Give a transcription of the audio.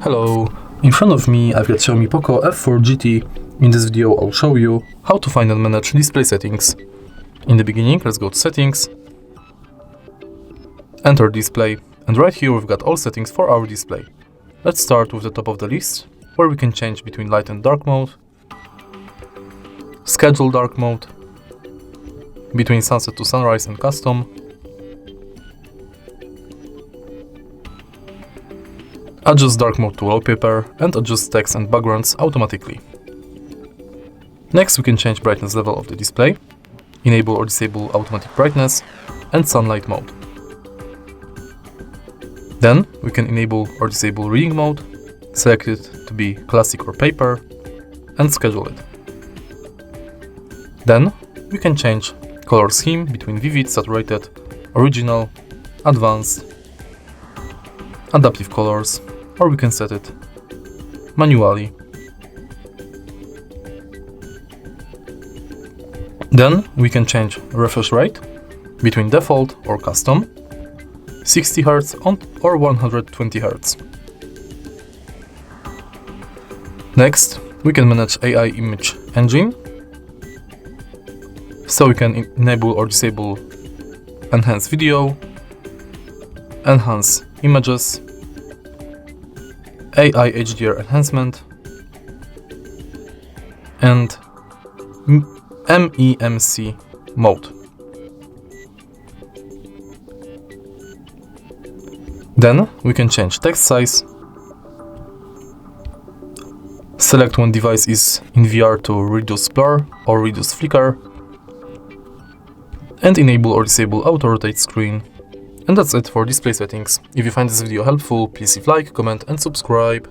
Hello, in front of me I've got XIAOMI Poco F4 GT. In this video I'll show you how to find and manage display settings. In the beginning, let's go to settings, enter display, and right here we've got all settings for our display. Let's start with the top of the list, where we can change between light and dark mode, schedule dark mode, between sunset to sunrise and custom, adjust dark mode to wallpaper, and adjust text and backgrounds automatically. Next, we can change brightness level of the display, enable or disable automatic brightness, and sunlight mode. Then, we can enable or disable reading mode, select it to be classic or paper, and schedule it. Then, we can change color scheme between vivid, saturated, original, advanced, adaptive colors, or we can set it manually. Then we can change refresh rate between default or custom, 60 Hz or 120 Hz. Next, we can manage AI image engine, so we can enable or disable enhance video, enhance images, AI HDR enhancement, and MEMC mode. Then we can change text size, select when device is in VR to reduce blur or reduce flicker, and enable or disable auto rotate screen. And that's it for display settings. If you find this video helpful, please leave like, comment and subscribe.